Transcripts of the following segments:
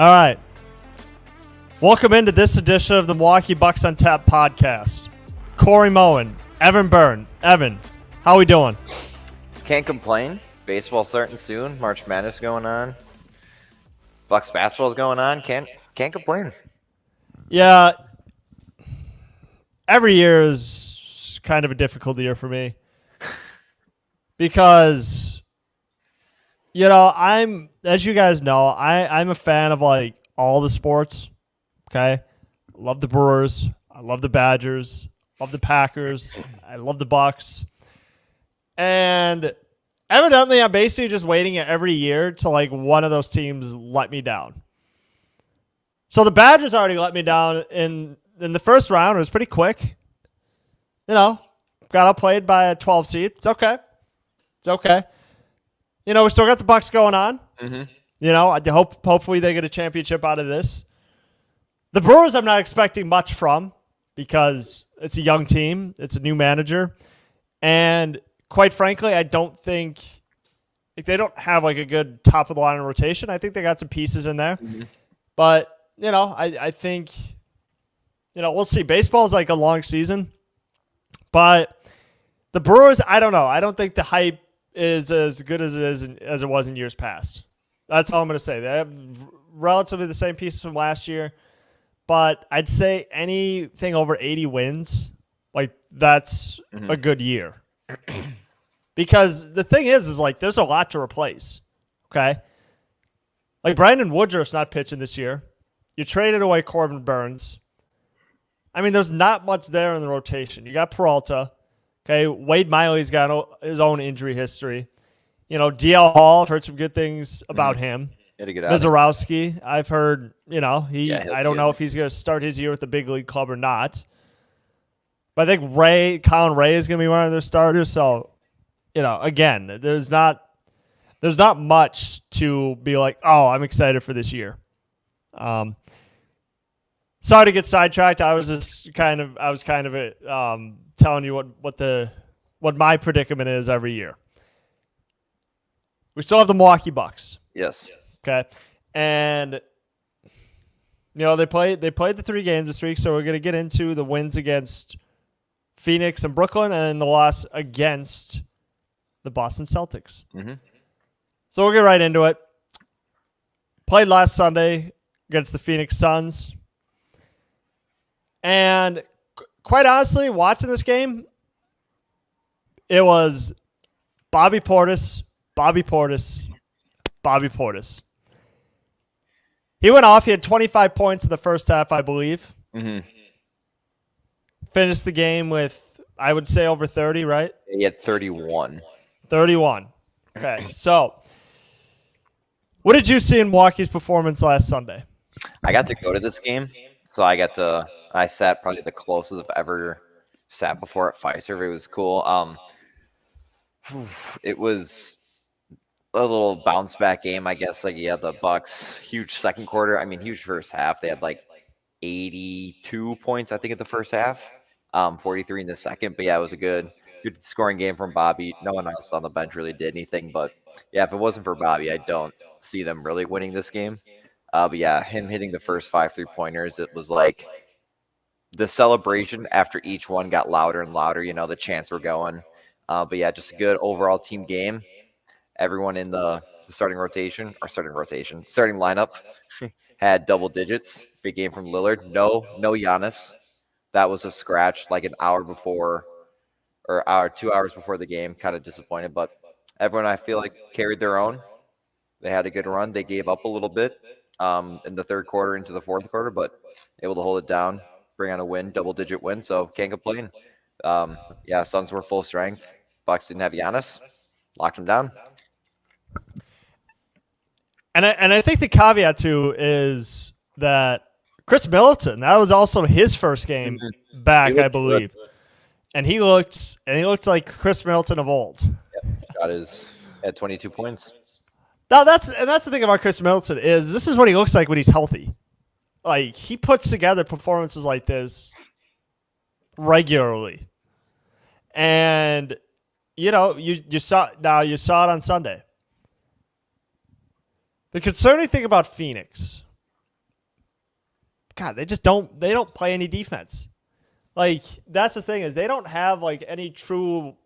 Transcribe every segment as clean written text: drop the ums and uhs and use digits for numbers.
All right. Welcome into this edition of the Milwaukee Bucks on Tap podcast. Corey Moen, Evan Byrne. Evan, how we doing? Can't complain. Baseball starting soon. March Madness going on. Bucks basketball's going on. Can't complain. Yeah. Every year is kind of a difficult year for me. Because, as you guys know, I'm a fan of like all the sports. Okay. I love the Brewers. I love the Badgers. Love the Packers. I love the Bucks. And evidently I'm basically just waiting every year to like one of those teams let me down. So the Badgers already let me down in the first round. It was pretty quick. Got outplayed by a 12 seed. It's okay. We still got the Bucks going on. I hopefully they get a championship out of this. The Brewers I'm not expecting much from because it's a young team. It's a new manager. And quite frankly, I don't think they don't have like a good top of the line rotation. I think they got some pieces in there. But, I think, we'll see. Baseball is like a long season. But the Brewers, I don't know. I don't think the hype is as good as it was in years past. That's all I'm going to say. They have relatively the same pieces from last year. But I'd say anything over 80 wins, like that's a good year. Because the thing is like there's a lot to replace. Okay? Like Brandon Woodruff's not pitching this year. You traded away Corbin Burns. I mean, there's not much there in the rotation. You got Peralta. Okay, Wade Miley's got his own injury history. DL Hall, I've heard some good things about him. Mizorowski, I've heard, I don't know if he's going to start his year with the big league club or not. But I think Colin Ray is going to be one of their starters. So, again, there's not much to be like, oh, I'm excited for this year. Sorry to get sidetracked. I was kind of telling you what my predicament is every year. We still have the Milwaukee Bucks. Yes. Okay. And they played the 3 games this week, so we're going to get into the wins against Phoenix and Brooklyn and the loss against the Boston Celtics. So we'll get right into it. Played last Sunday against the Phoenix Suns. And quite honestly, watching this game, it was Bobby Portis. He went off. He had 25 points in the first half, I believe. Finished the game with, I would say, over 30, right? He had 31. 31. Okay, so what did you see in Milwaukee's performance last Sunday? I got to go to this game, so I sat probably the closest I've ever sat before at Pfizer. It was cool. It was a little bounce back game, I guess. The Bucks, huge second quarter. I mean, huge first half. They had like 82 points, I think, in the first half. 43 in the second. But yeah, it was a good scoring game from Bobby. No one else on the bench really did anything. But yeah, if it wasn't for Bobby, I don't see them really winning this game. But yeah, him hitting the first 5 3-pointers, it was like the celebration after each one got louder and louder. The chants were going. But yeah, just a good overall team game. Everyone in the starting lineup had double digits. Big game from Lillard. No Giannis. That was a scratch like an hour before or 2 hours before the game. Kind of disappointed, but everyone I feel like carried their own. They had a good run. They gave up a little bit in the third quarter into the fourth quarter, but able to hold it down, bring on a win, double-digit win, so can't complain. Suns were full strength. Bucks didn't have Giannis. Locked him down. And I think the caveat too is that Chris Middleton, that was also his first game back, I believe. Good. And he looked like Chris Middleton of old. Yep. Had 22 points. Now that's the thing about Chris Middleton is this is what he looks like when he's healthy. Like he puts together performances like this regularly. And you saw it on Sunday. The concerning thing about Phoenix, God, they don't play any defense. Like, that's the thing is they don't have like any true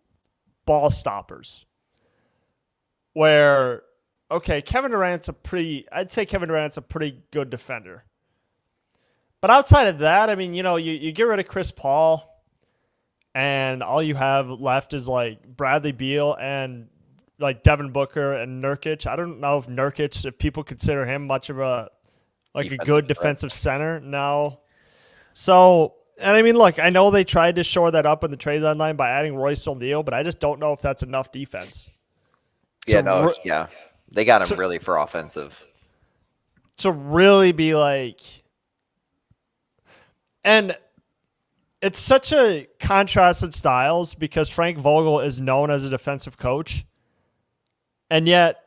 ball stoppers. Where, okay, I'd say Kevin Durant's a pretty good defender. But outside of that, I mean, you get rid of Chris Paul, and all you have left is like Bradley Beal and like Devin Booker and Nurkic. I don't know if people consider him much of a good defensive center. No. So, and I mean, look, I know they tried to shore that up in the trade deadline by adding Royce O'Neal, but I just don't know if that's enough defense. They got him really for offensive. To really be like, and it's such a contrasted styles because Frank Vogel is known as a defensive coach, and yet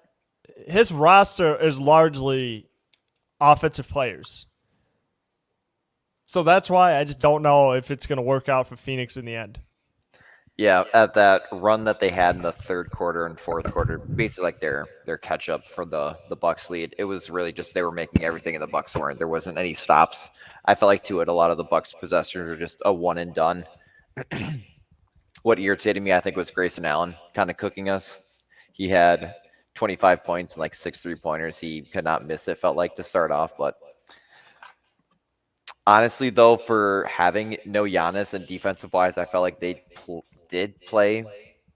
his roster is largely offensive players. So that's why I just don't know if it's going to work out for Phoenix in the end. Yeah, at that run that they had in the third quarter and fourth quarter, basically like their catch up for the Bucks lead, it was really just they were making everything in the Bucks weren't. There wasn't any stops. I felt like to it, a lot of the Bucks possessions were just a one and done. What irritated me, I think, was Grayson Allen kind of cooking us. He had 25 points and like 6 3-pointers. He could not miss it, felt like, to start off. But honestly, though, for having no Giannis and defensive-wise, I felt like they did play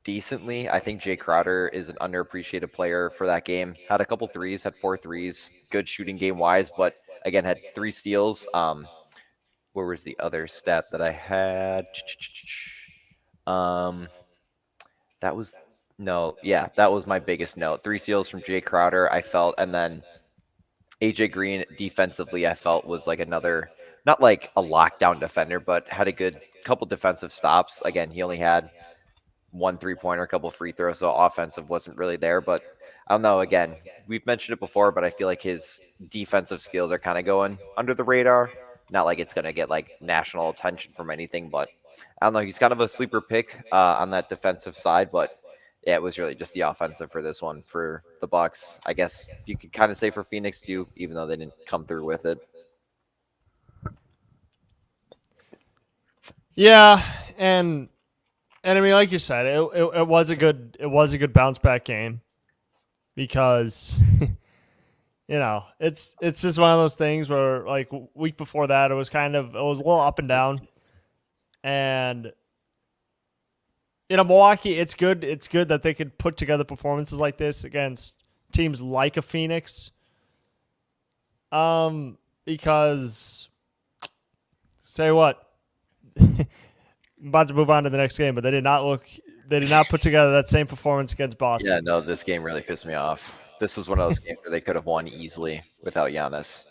decently. I think Jay Crowder is an underappreciated player for that game. Had a couple threes, had 4 threes, good shooting game-wise, but again, had 3 steals. Where was the other stat that I had? That was my biggest note. 3 steals from Jay Crowder, I felt, and then AJ Green defensively, I felt was like another, not like a lockdown defender, but had a good couple defensive stops. Again, he only had 1 3-pointer, a couple free throws, so offensive wasn't really there. But I don't know. Again, we've mentioned it before, but I feel like his defensive skills are kind of going under the radar. Not like it's going to get like national attention from anything, but I don't know. He's kind of a sleeper pick on that defensive side, but yeah, it was really just the offensive for this one for the Bucks. I guess you could kind of say for Phoenix too, even though they didn't come through with it. Yeah, and I mean, like you said, it was a good bounce back game because it's just one of those things where like week before that it was a little up and down, and Milwaukee, it's good that they could put together performances like this against teams like a Phoenix, because say what. I'm about to move on to the next game, but they did not put together that same performance against Boston. Yeah, no, this game really pissed me off. This was one of those games where they could have won easily without Giannis.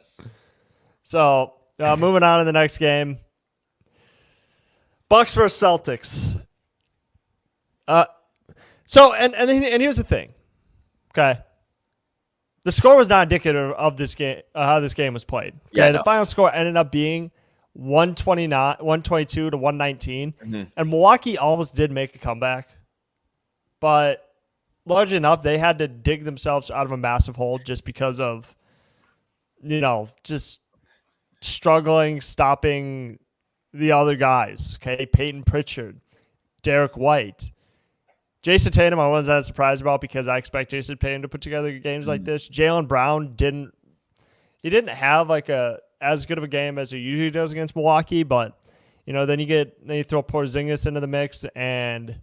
So, moving on to the next game. Bucks versus Celtics. And here's the thing. Okay. The score was not indicative of this game, how this game was played. Okay. Yeah, the final score ended up being 122 to 119. Mm-hmm. And Milwaukee almost did make a comeback. But largely enough, they had to dig themselves out of a massive hole just because of, just struggling, stopping the other guys. Okay. Peyton Pritchard, Derek White. Jason Tatum, I wasn't that surprised about because I expect Jason Tatum to put together games like this. Jaylen Brown didn't have like as good of a game as he usually does against Milwaukee, but then you throw Porzingis into the mix, and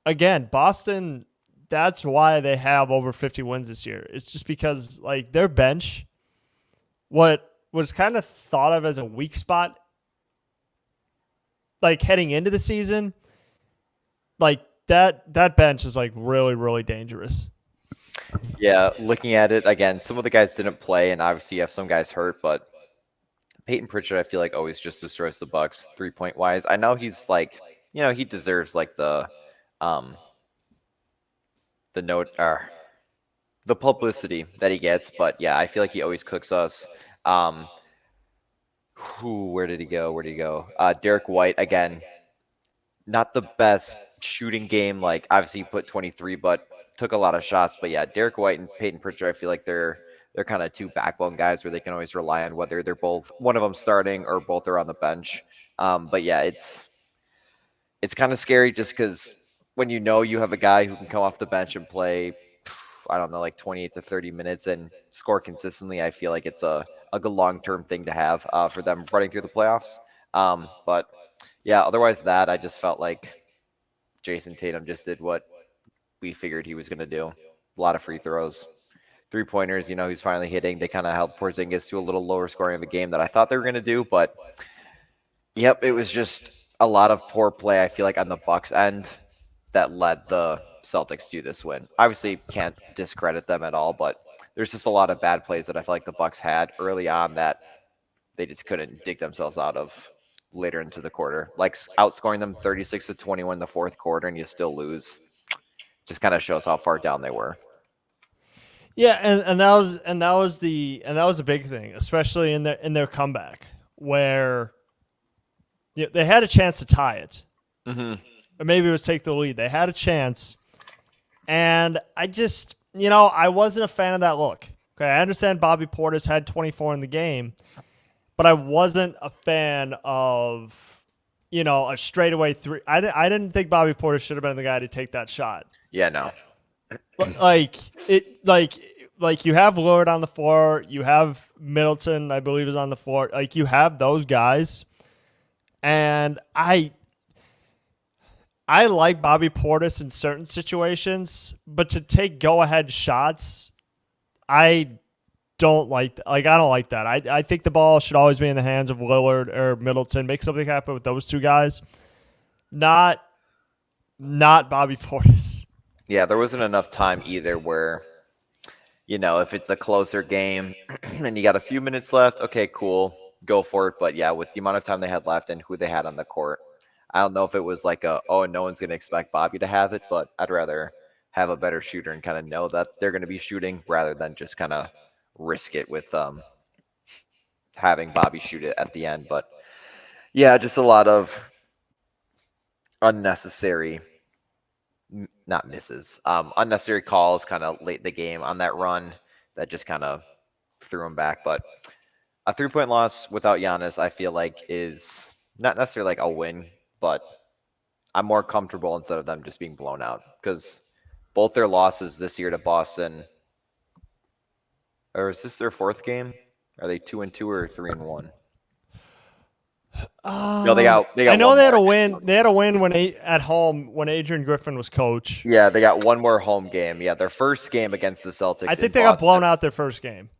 again, Boston, that's why they have over 50 wins this year. It's just because like their bench, what was kind of thought of as a weak spot, like heading into the season, like that bench is like really, really dangerous. Yeah, looking at it again, some of the guys didn't play, and obviously you have some guys hurt, but Peyton Pritchard, I feel like always just destroys the Bucks 3-point wise. I know he's like, he deserves like the publicity that he gets, but yeah, I feel like he always cooks us. Where did he go? Derek White again, not the best shooting game. Like obviously he put 23, but took a lot of shots. But yeah, Derek White and Peyton Pritchard, I feel like they're they're kind of two backbone guys where they can always rely on whether they're both one of them starting or both are on the bench. But yeah, it's kind of scary just because when you have a guy who can come off the bench and play, I don't know, like 28 to 30 minutes and score consistently, I feel like it's a good long term thing to have for them running through the playoffs. But yeah, otherwise that I just felt like Jason Tatum just did what we figured he was going to do. A lot of free throws, 3-pointers. He's finally hitting. They kind of held Porzingis to a little lower scoring of a game that I thought they were going to do, but yep, it was just a lot of poor play. I feel like on the Bucks end that led the Celtics to this win. Obviously, can't discredit them at all, but there's just a lot of bad plays that I feel like the Bucks had early on that they just couldn't dig themselves out of later into the quarter. Like outscoring them 36 to 21 in the fourth quarter, and you still lose. Just kind of shows how far down they were. Yeah, and that was a big thing, especially in their comeback where they had a chance to tie it. Mm-hmm. Or maybe it was take the lead. They had a chance, and I just, I wasn't a fan of that look. Okay, I understand Bobby Portis had 24 in the game, but I wasn't a fan of, a straightaway three. I didn't think Bobby Portis should have been the guy to take that shot. Yeah, no. Like you have Lillard on the floor, you have Middleton, I believe, is on the floor. Like you have those guys, and I like Bobby Portis in certain situations, but to take go-ahead shots, I don't like that. I don't like that. I think the ball should always be in the hands of Lillard or Middleton. Make something happen with those two guys, not Bobby Portis. Yeah, there wasn't enough time either where, if it's a closer game and you got a few minutes left, okay, cool, go for it. But yeah, with the amount of time they had left and who they had on the court, I don't know if it was like no one's going to expect Bobby to have it, but I'd rather have a better shooter and kind of know that they're going to be shooting rather than just kind of risk it with having Bobby shoot it at the end. But yeah, just a lot of unnecessary not misses, unnecessary calls kind of late in the game on that run that just kind of threw him back. But a 3-point loss without Giannis, I feel like is not necessarily like a win, but I'm more comfortable instead of them just being blown out because both their losses this year to Boston, or is this their fourth game? Are they 2-2 or 3-1? No, they got. I know they had a win. They had a win at home when Adrian Griffin was coach. Yeah, they got one more home game. Yeah, their first game against the Celtics. I think they got blown out their first game.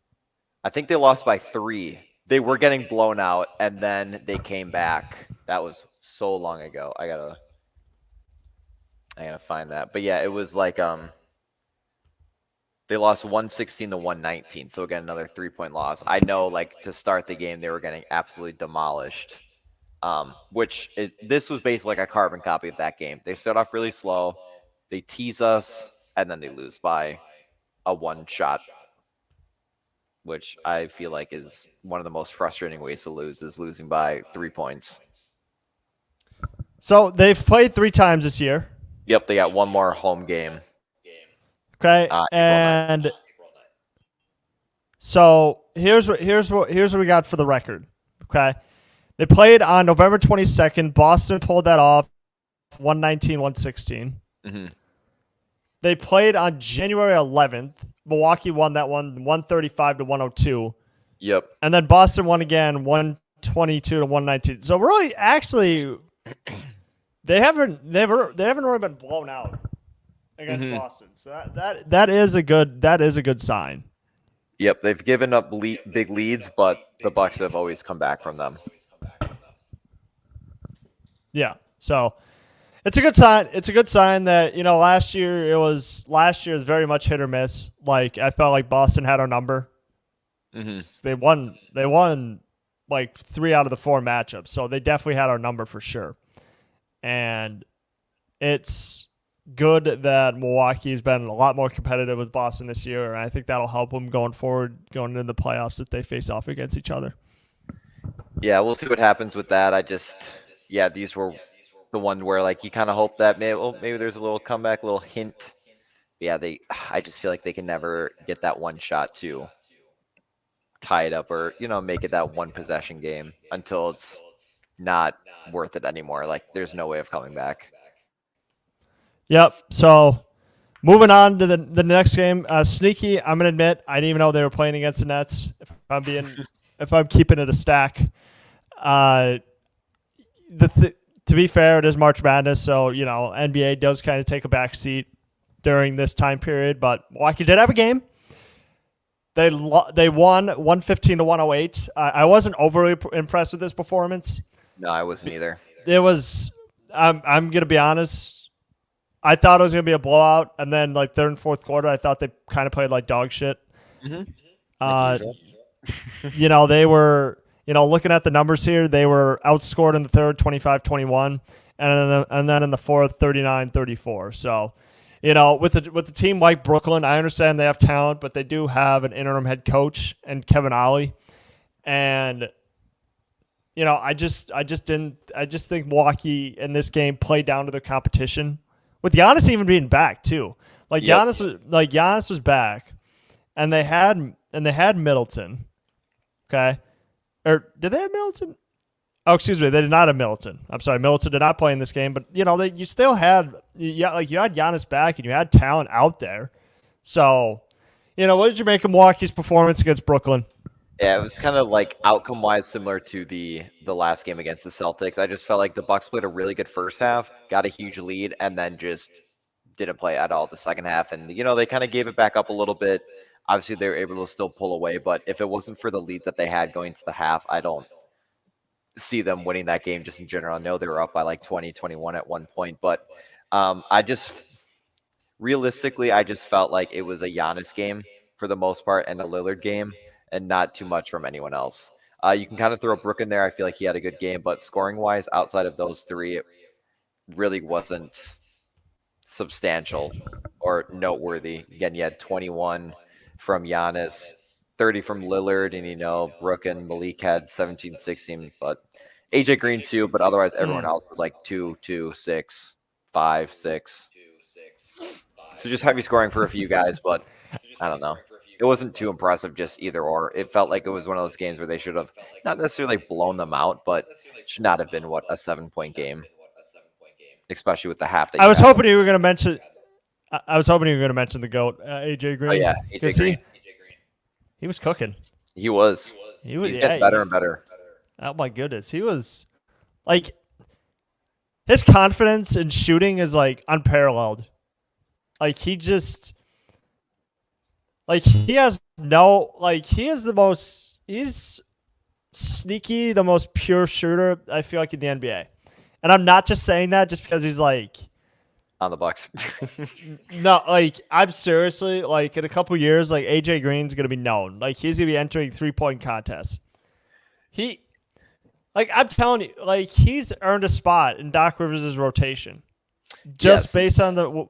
I think they lost by 3. They were getting blown out, and then they came back. That was so long ago. I gotta find that. But yeah, it was like they lost 116 to 119. So again, another 3-point loss. I know, like to start the game, they were getting absolutely demolished. This was basically like a carbon copy of that game. They start off really slow, they tease us, and then they lose by a one shot, which I feel like is one of the most frustrating ways to lose, is losing by 3 points. So they've played 3 times this year. Yep, they got one more home game. Okay, and so here's what we got for the record. Okay. They played on November 22nd. Boston pulled that off, 119-116. Mm-hmm. They played on January 11th. Milwaukee won that one, 135-102. Yep. And then Boston won again, 122-119. So really, actually, they haven't really been blown out against Boston. So that is a good sign. Yep, they've given up big leads, but the Bucks have always come back from them. Yeah, so it's a good sign. It's a good sign that last year was very much hit or miss. Like I felt like Boston had our number. Mm-hmm. They won like 3 out of the 4 matchups, so they definitely had our number for sure. And it's good that Milwaukee's been a lot more competitive with Boston this year, and I think that'll help them going forward, going into the playoffs if they face off against each other. Yeah, we'll see what happens with that. These were the one where like you kind of hope that maybe there's a little comeback, a little hint. But yeah, I just feel like they can never get that one shot too. tie it up or make it that one possession game until it's not worth it anymore. Like there's no way of coming back. Yep. So moving on to the next game, sneaky. I'm gonna admit I didn't even know they were playing against the Nets. If I'm keeping it a stack, to be fair, it is March Madness, so NBA does kind of take a back seat during this time period. But Milwaukee did have a game. They won 115 to 108. I wasn't overly impressed with this performance. No, I wasn't either. It was. I'm gonna be honest. I thought it was going to be a blowout, and then like third and fourth quarter, I thought they kind of played like dog shit. Mm-hmm. They were, looking at the numbers here, they were outscored in the third 25-21, and then in the fourth 39-34. So, with the team like Brooklyn, I understand they have talent, but they do have an interim head coach and Kevin Ollie, and I just think Milwaukee in this game played down to their competition. With Giannis even being back too, Giannis was back, and they had Middleton, okay, or did they have Middleton? Oh, excuse me, they did not have Middleton. I'm sorry, Middleton did not play in this game, but you still had you had Giannis back and you had talent out there. So, what did you make of Milwaukee's performance against Brooklyn? Yeah, it was kind of like outcome-wise similar to the last game against the Celtics. I just felt like the Bucks played a really good first half, got a huge lead, and then just didn't play at all the second half. And, they kind of gave it back up a little bit. Obviously, they were able to still pull away, but if it wasn't for the lead that they had going to the half, I don't see them winning that game just in general. I know they were up by like 20, 21 at one point, but realistically, I just felt like it was a Giannis game for the most part and a Lillard game, and not too much from anyone else. You can kind of throw Brook in there. I feel like he had a good game, but scoring-wise, outside of those three, it really wasn't substantial or noteworthy. Again, you had 21 from Giannis, 30 from Lillard, and, Brook and Malik had 17, 16, but AJ Green too, but otherwise everyone else was like 2, 2, 6, 5, 6. So just heavy scoring for a few guys, but I don't know. It wasn't too impressive, just either or. It felt like it was one of those games where they should have not necessarily blown them out, but should not have been a 7-point game, especially with the half. I was hoping you were going to mention. I was hoping you were going to mention the GOAT, AJ Green. Oh yeah, AJ Green. He was cooking. He was. He's getting better and better. Oh my goodness, he was like his confidence in shooting is like unparalleled. Like he just. He's sneaky, the most pure shooter, I feel like, in the NBA. And I'm not just saying that just because he's like on the Bucks. No, I'm seriously, in a couple years, AJ Green's gonna be known. He's gonna be entering 3-point contests. I'm telling you, he's earned a spot in Doc Rivers' rotation. Just based on the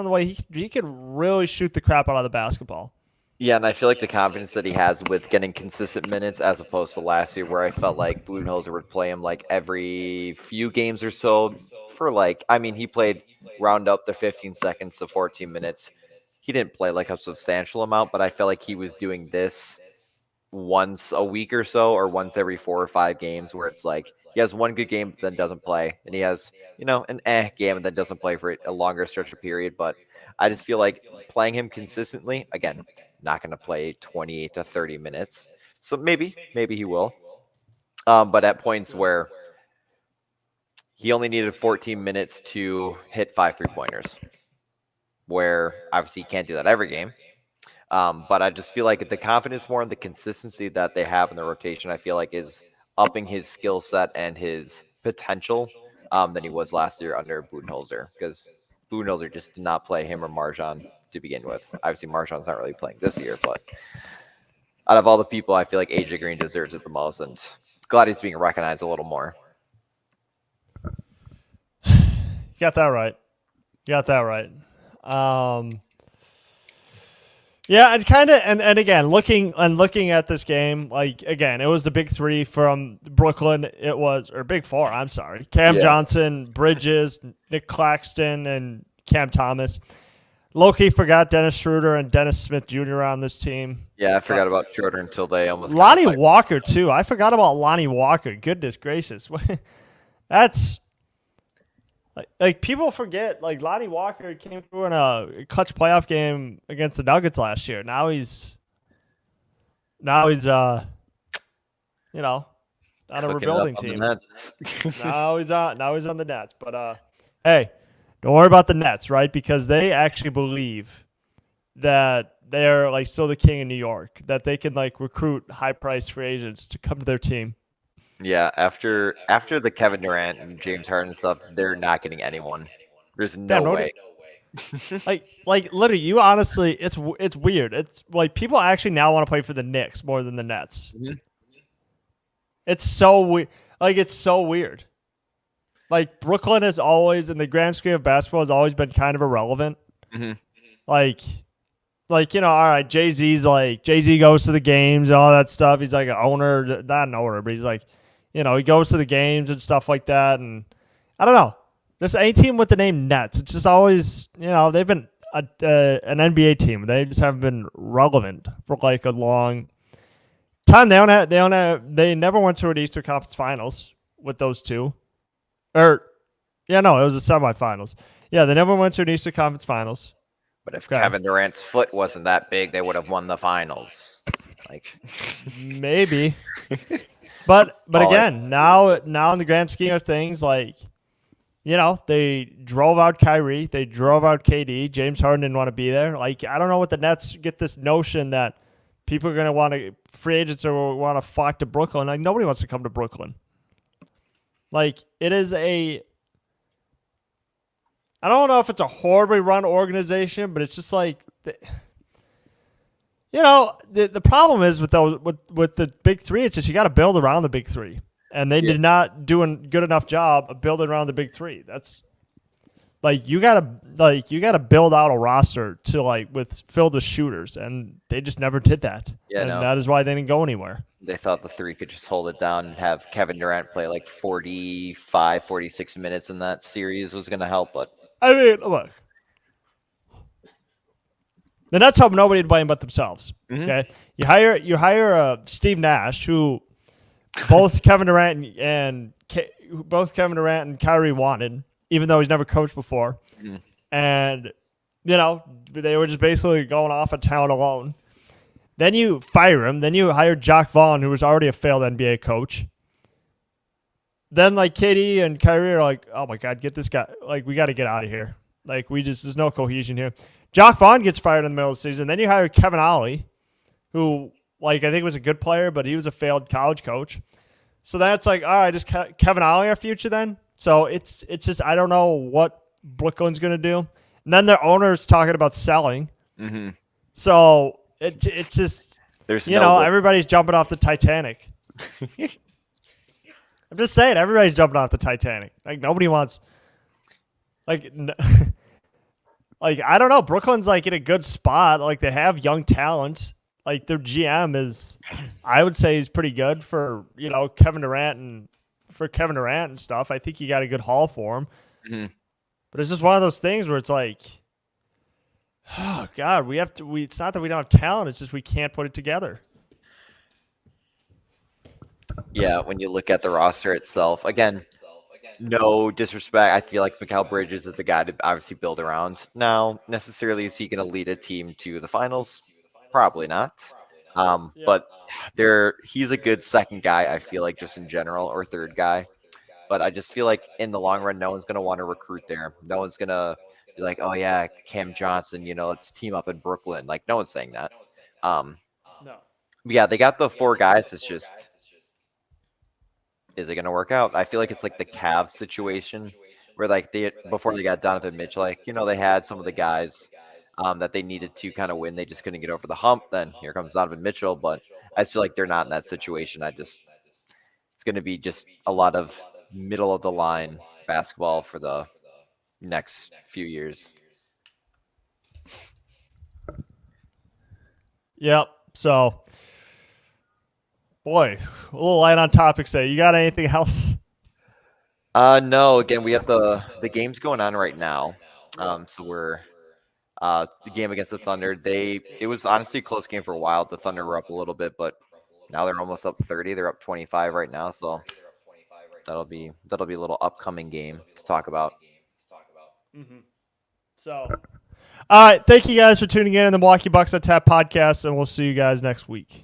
way he could really shoot the crap out of the basketball. Yeah, and I feel like the confidence that he has with getting consistent minutes as opposed to last year where I felt like Budenholzer would play him every few games or so for he played round up the 15 seconds to 14 minutes. He didn't play a substantial amount, but I felt like he was doing this once a week or so, or once every 4 or 5 games, where it's he has one good game but then doesn't play, and he has an game and then doesn't play for a longer stretch of period. But I just feel like playing him consistently, again, not going to play 28 to 30 minutes, so maybe he will, but at points where he only needed 14 minutes to hit 5 3-pointers, where obviously he can't do that every game. But I just feel like the confidence more and the consistency that they have in the rotation, I feel like is upping his skill set and his potential than he was last year under Budenholzer, because Budenholzer just did not play him or Marjan to begin with. Obviously, Marjan's not really playing this year, but out of all the people, I feel like AJ Green deserves it the most, and glad he's being recognized a little more. You got that right. Yeah, and again, looking at this game, again, it was the big three from Brooklyn. It was, or big four, I'm sorry. Cam Johnson, Bridges, Nick Claxton, and Cam Thomas. low-key forgot Dennis Schroeder and Dennis Smith Jr. on this team. Yeah, I forgot about Schroeder until they almost. Lonnie Walker too. I forgot about Lonnie Walker. Goodness gracious, that's like people forget. Like Lonnie Walker came through in a clutch playoff game against the Nuggets last year. Now he's you know, on a rebuilding team. Now he's on the Nets. But hey, don't worry about the Nets, right? Because they actually believe that they're like still the king in New York, that they can like recruit high priced free agents to come to their team. Yeah, after the Kevin Durant and James Harden stuff, they're not getting anyone. There's no way. like literally, you honestly, it's weird. It's like people actually now want to play for the Knicks more than the Nets. Mm-hmm. It's so weird. Like it's so weird. Like Brooklyn has always, in the grand scheme of basketball, has always been kind of irrelevant. Mm-hmm. Like all right, Jay-Z goes to the games and all that stuff. He's like an owner, not an owner, but he's like, he goes to the games and stuff like that. And I don't know. This A team with the name Nets, it's just always, they've been an NBA team. They just haven't been relevant for like a long time. They never went to an Eastern Conference Finals with those two. It was the semifinals. Yeah, they never went to an Eastern Conference Finals. But if Kevin Durant's foot wasn't that big, they would have won the finals. Like maybe. But again, now in the grand scheme of things, like, they drove out Kyrie, they drove out KD. James Harden didn't want to be there. Like, I don't know what the Nets get this notion that people are going to free agents or want to flock to Brooklyn. Like, nobody wants to come to Brooklyn. Like, it is I don't know if it's a horribly run organization, but it's just like, the problem is with those with the big three, it's just you got to build around the big three, and they did not do a good enough job of building around the big three. That's like you gotta build out a roster to filled with shooters, and they just never did that. Yeah, that is why they didn't go anywhere. They thought the three could just hold it down and have Kevin Durant play like 45, 46 minutes in that series was going to help, but. I mean, look. The Nets hope nobody to blame but themselves. Mm-hmm. Okay, you hire Steve Nash, who both Kevin Durant and Kyrie wanted, even though he's never coached before, and they were just basically going off of town alone. Then you fire him. Then you hire Jacques Vaughn, who was already a failed NBA coach. Then KD and Kyrie are like, oh my God, get this guy. Like, we got to get out of here. Like, there's no cohesion here. Jacques Vaughn gets fired in the middle of the season. Then you hire Kevin Ollie, who I think was a good player, but he was a failed college coach. So that's all right, is Kevin Ollie our future then? So it's just, I don't know what Brooklyn's going to do. And then their owner's talking about selling. Mm-hmm. So it's just, there's everybody's jumping off the Titanic. I'm just saying, everybody's jumping off the Titanic. Like, nobody wants, I don't know. Brooklyn's in a good spot. Like, they have young talent. Like, their GM is, I would say, he's pretty good for Kevin Durant and stuff. I think you got a good haul for him. Mm-hmm. But it's just one of those things where it's like, oh God, it's not that we don't have talent. It's just we can't put it together. Yeah, when you look at the roster itself, again, no disrespect. I feel like Mikal Bridges is the guy to obviously build around. Now, necessarily, is he going to lead a team to the finals? Probably not. But he's a good second guy, I feel like, just in general, or third guy. But I just feel like in the long run, no one's going to want to recruit there. No one's going to be like, oh, yeah, Cam Johnson, let's team up in Brooklyn. Like, no one's saying that. No. Yeah, they got the four guys. It's just, is it going to work out? I feel like it's like the Cavs situation where before they got Donovan Mitchell, they had some of the guys that they needed to kind of win. They just couldn't get over the hump. Then here comes Donovan Mitchell, but I just feel like they're not in that situation. It's going to be just a lot of middle of the line basketball for the next few years. Yep. So, boy, a little light on topics there. You got anything else? No. Again, we have the games going on right now. So The game against the Thunder, it was honestly a close game for a while. The Thunder were up a little bit, but now they're almost up 30. They're up 25 right now, so that'll be a little upcoming game to talk about. Mm-hmm. So, all right, thank you guys for tuning in the Milwaukee Bucks on Tap podcast, and we'll see you guys next week.